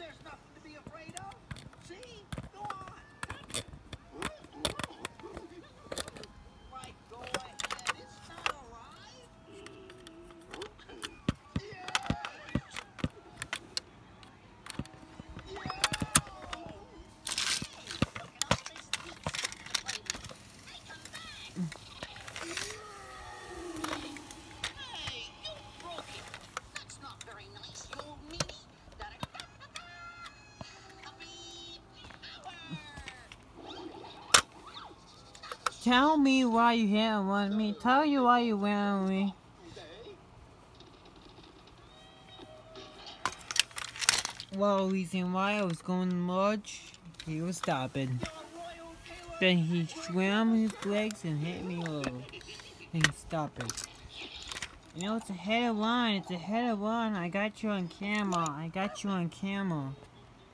There's nothing to be afraid of. See? Go on. Right, go ahead. It's not alive. Tell me why you didn't want me. Tell you why you want me. Well, reason why I was going to March, he was stopping. Then he swam his legs and hit me low. And he stopped it. You know, it's a head of line. It's a head of line. I got you on camera. I got you on camera.